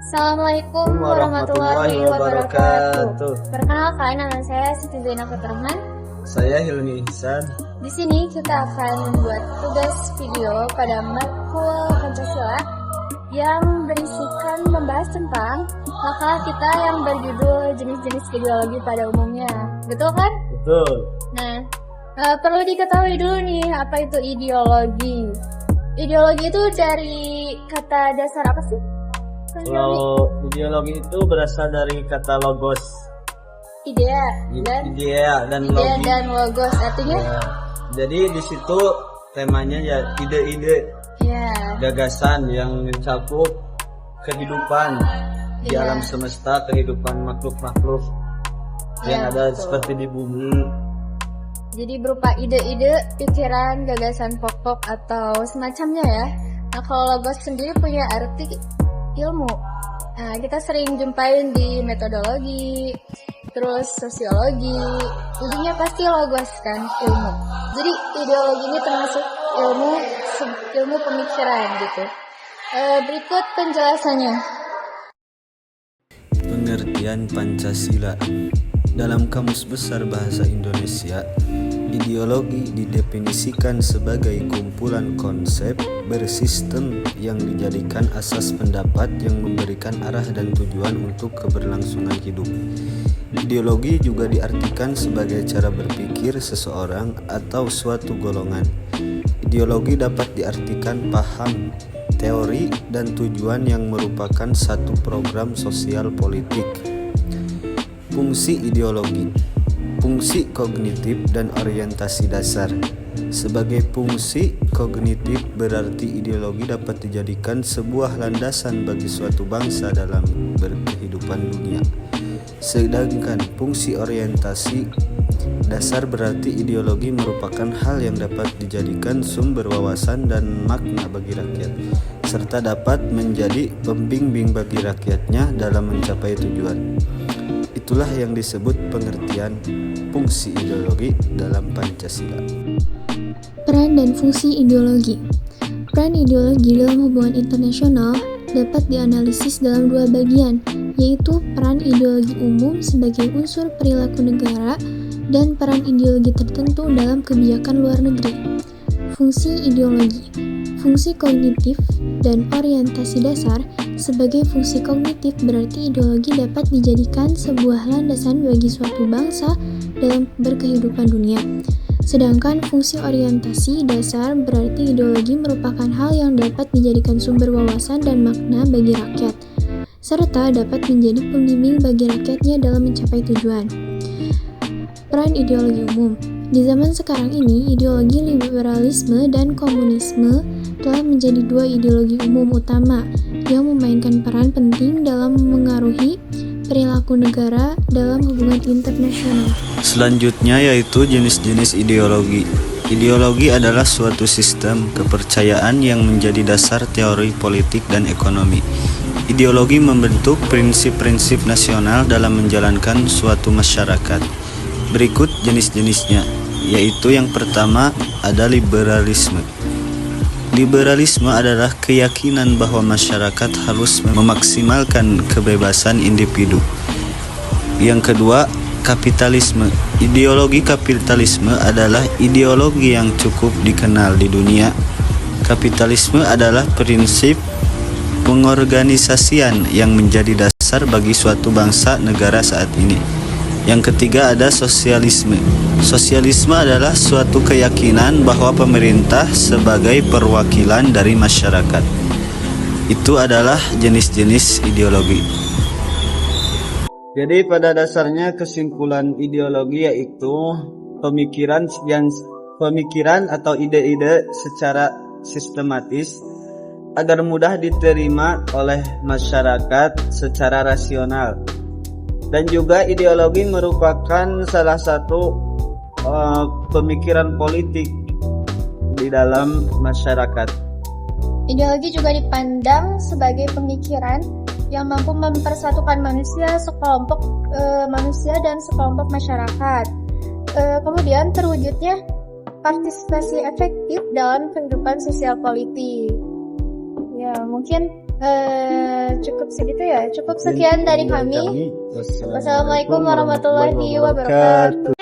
Assalamualaikum warahmatullahi wabarakatuh. Perkenalkan, nama saya Siti Zainab Faturrahman. Saya Hilmi Ihsan. Di sini kita akan membuat tugas video pada matkul Pancasila yang berisikan membahas tentang makalah kita yang berjudul jenis-jenis ideologi pada umumnya. Betul kan? Betul. Nah, perlu diketahui dulu nih, apa itu ideologi. Ideologi itu dari kata dasar apa sih? Kalau ideologi itu berasal dari kata logos. Idea dan logos artinya ya. Jadi di situ temanya ya ide-ide, gagasan yang mencakup kehidupan di alam semesta, kehidupan makhluk-makhluk yang ada seperti di bumi. Jadi berupa ide-ide, pikiran, gagasan pokok atau semacamnya ya. Nah, kalau logos sendiri punya arti ilmu. Nah, kita sering jumpain di metodologi, terus sosiologi, ujungnya pasti logos kan, ilmu. Jadi ideologi ini termasuk ilmu pemikiran gitu. Berikut penjelasannya. Pengertian Pancasila. Dalam Kamus Besar Bahasa Indonesia, ideologi didefinisikan sebagai kumpulan konsep bersistem yang dijadikan asas pendapat yang memberikan arah dan tujuan untuk keberlangsungan hidup. Ideologi juga diartikan sebagai cara berpikir seseorang atau suatu golongan. Ideologi dapat diartikan paham, teori, dan tujuan yang merupakan satu program sosial politik. Fungsi ideologi, fungsi kognitif dan orientasi dasar. Sebagai fungsi kognitif berarti ideologi dapat dijadikan sebuah landasan bagi suatu bangsa dalam berkehidupan dunia. Sedangkan fungsi orientasi dasar berarti ideologi merupakan hal yang dapat dijadikan sumber wawasan dan makna bagi rakyat, serta dapat menjadi pembimbing bagi rakyatnya dalam mencapai tujuan. Itulah yang disebut pengertian fungsi ideologi dalam Pancasila. Peran dan fungsi ideologi. Peran ideologi dalam hubungan internasional dapat dianalisis dalam dua bagian, yaitu peran ideologi umum sebagai unsur perilaku negara dan peran ideologi tertentu dalam kebijakan luar negeri. Fungsi ideologi, fungsi kognitif dan orientasi dasar. Sebagai fungsi kognitif berarti ideologi dapat dijadikan sebuah landasan bagi suatu bangsa dalam berkehidupan dunia. Sedangkan fungsi orientasi dasar berarti ideologi merupakan hal yang dapat dijadikan sumber wawasan dan makna bagi rakyat, serta dapat menjadi pembimbing bagi rakyatnya dalam mencapai tujuan. Peran ideologi umum. Di zaman sekarang ini, ideologi liberalisme dan komunisme telah menjadi dua ideologi umum utama yang memainkan peran penting dalam mengaruhi perilaku negara dalam hubungan internasional. Selanjutnya yaitu jenis-jenis ideologi. Ideologi adalah suatu sistem kepercayaan yang menjadi dasar teori politik dan ekonomi. Ideologi membentuk prinsip-prinsip nasional dalam menjalankan suatu masyarakat. Berikut jenis-jenisnya, yaitu yang pertama ada liberalisme. Liberalisme adalah keyakinan bahwa masyarakat harus memaksimalkan kebebasan individu. Yang kedua, kapitalisme. Ideologi kapitalisme adalah ideologi yang cukup dikenal di dunia. Kapitalisme adalah prinsip pengorganisasian yang menjadi dasar bagi suatu bangsa negara saat ini. Yang ketiga ada sosialisme. Sosialisme adalah suatu keyakinan bahwa pemerintah sebagai perwakilan dari masyarakat. Itu adalah jenis-jenis ideologi. Jadi pada dasarnya kesimpulan ideologi yaitu pemikiran atau ide-ide secara sistematis agar mudah diterima oleh masyarakat secara rasional. Dan juga ideologi merupakan salah satu pemikiran politik di dalam masyarakat. Ideologi juga dipandang sebagai pemikiran yang mampu mempersatukan manusia, sekelompok manusia dan sekelompok masyarakat. Kemudian terwujudnya partisipasi efektif dalam kehidupan sosial politik. Ya, mungkin Cukup segitu ya. Cukup sekian dari kami. Wassalamualaikum warahmatullahi wabarakatuh.